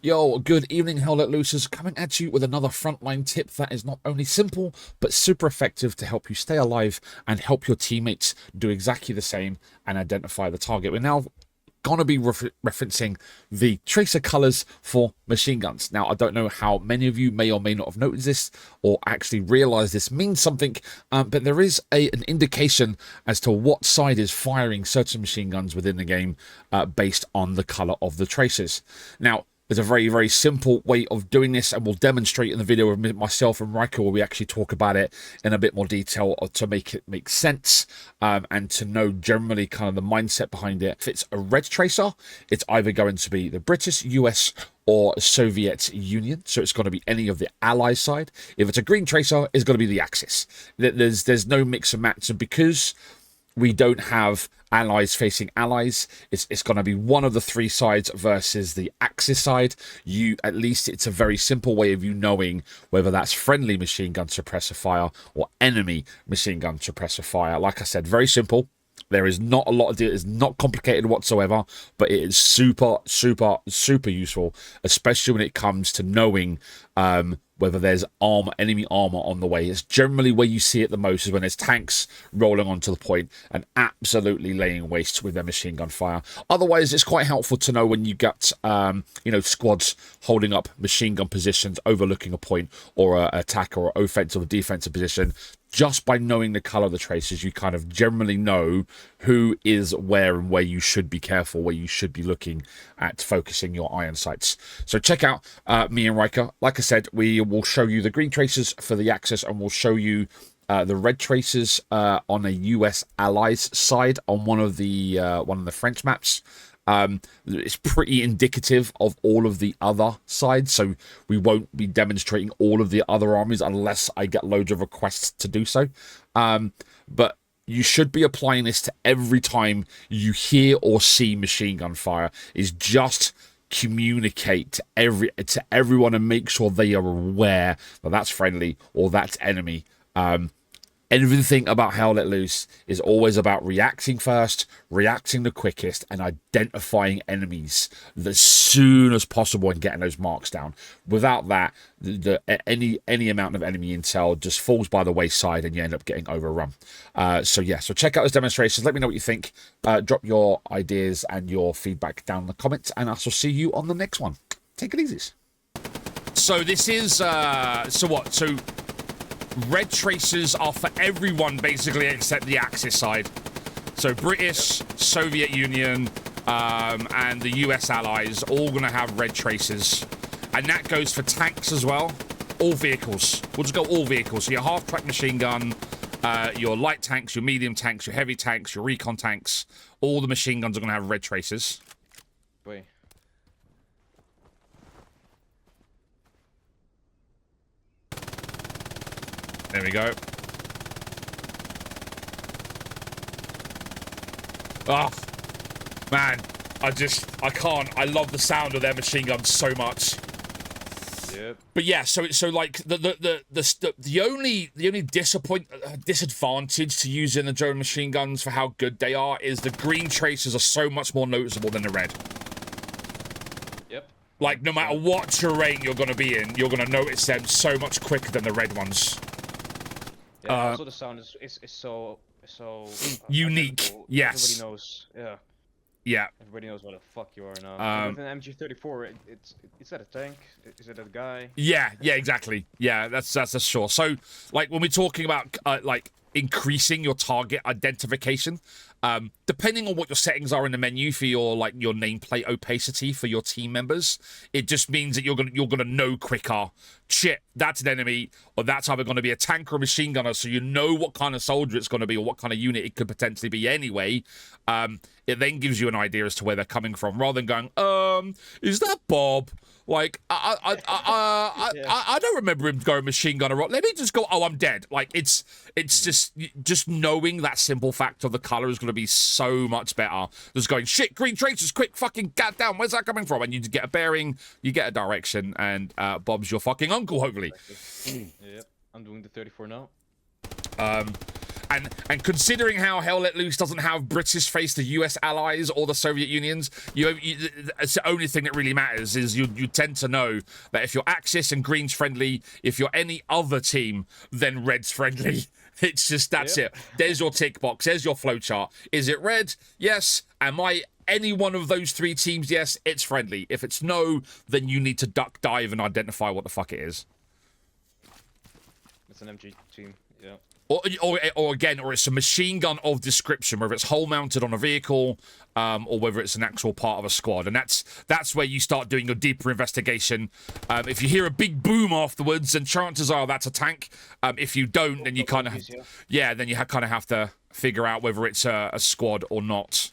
Yo, good evening, Hell Let Loosers, coming at you with another frontline tip that is not only simple, but super effective to help you stay alive and help your teammates do exactly the same and identify the target. We're now going to be referencing the tracer colors for machine guns. Now, I don't know how many of you may or may not have noticed this or actually realize this means something, but there is an indication as to what side is firing certain machine guns within the game based on the color of the tracers. Now, there's a very, very simple way of doing this, and we'll demonstrate in the video with myself and Riker, where we actually talk about it in a bit more detail to make it make sense, and to know generally kind of the mindset behind it. If it's a red tracer, it's either going to be the British, US, or Soviet Union, so it's going to be any of the Allies side. If it's a green tracer, it's going to be the Axis. There's no mix and match, and because we don't have allies facing allies, it's going to be one of the three sides versus the Axis side. At least it's a very simple way of you knowing whether that's friendly machine gun suppressor fire or enemy machine gun suppressor fire. Like I said, very simple. There is not a lot of it is not complicated whatsoever, but it is super, super, super useful, especially when it comes to knowing whether there's enemy armor on the way. It's generally where you see it the most is when there's tanks rolling onto the point and absolutely laying waste with their machine gun fire. Otherwise, it's quite helpful to know when you got squads holding up machine gun positions, overlooking a point or an attack or offensive or defensive position. Just by knowing the color of the traces, you kind of generally know who is where and where you should be careful, where you should be looking at focusing your iron sights. So check out me and Riker. Like I said, we will show you the green traces for the Axis, and we'll show you the red traces on a US allies side on one of the French maps. It's pretty indicative of all of the other sides, so we won't be demonstrating all of the other armies unless I get loads of requests to do so. But you should be applying this to every time you hear or see machine gun fire. Is just communicate to everyone and make sure they are aware that that's friendly or that's enemy. Everything about Hell Let Loose is always about reacting first, reacting the quickest, and identifying enemies as soon as possible and getting those marks down. Without that, any amount of enemy intel just falls by the wayside and you end up getting overrun. So check out those demonstrations. Let me know what you think. Drop your ideas and your feedback down in the comments, and I shall see you on the next one. Take it easy. So this is, red tracers are for everyone, basically, except the Axis side. So British, Soviet Union, and the US allies, all going to have red tracers. And that goes for tanks as well. All vehicles. We'll just go all vehicles. So your half-track machine gun, your light tanks, your medium tanks, your heavy tanks, your recon tanks. All the machine guns are going to have red tracers. Wait. There we go. Oh, man. I can't. I love the sound of their machine guns so much. Yep. But yeah, so like the only disadvantage to using the German machine guns for how good they are is the green tracers are so much more noticeable than the red. Yep. Like no matter what terrain you're gonna be in, you're gonna notice them so much quicker than the red ones. Yeah, also the sound is so unique. identical. Yes. Everybody knows. Yeah. Yeah. Everybody knows what the fuck you are now. With an MG34, is that a tank? Is it a guy? Yeah, exactly. Yeah, that's sure. So, like, when we're talking about, like, increasing your target identification, depending on what your settings are in the menu for your nameplate opacity for your team members, it just means that you're gonna know quicker. Shit, that's an enemy, or that's either gonna be a tank or a machine gunner, so you know what kind of soldier it's gonna be or what kind of unit it could potentially be anyway. It then gives you an idea as to where they're coming from, rather than going, is that Bob? Like, I don't remember him going machine gunner. Let me just go, oh, I'm dead. Like, it's just knowing that simple fact of the color is going to be so much better. Just going, shit, green tracers, quick, fucking goddamn, where's that coming from? And you get a bearing, you get a direction, and Bob's your fucking uncle, hopefully. Yep, I'm doing the 34 now. And considering how Hell Let Loose doesn't have British face the US allies or the Soviet Unions, it's the only thing that really matters is you tend to know that if you're Axis and Green's friendly, if you're any other team, then Red's friendly. It's just, that's it. There's your tick box. There's your flowchart. Is it red? Yes. Am I any one of those three teams? Yes, it's friendly. If it's no, then you need to duck dive and identify what the fuck it is. It's an MG team, yeah. Or again, or it's a machine gun of description, whether it's hull mounted on a vehicle, or whether it's an actual part of a squad. And that's where you start doing your deeper investigation. If you hear a big boom afterwards, then chances are that's a tank. If you don't, then you kind of, then you kind of have to figure out whether it's a squad or not.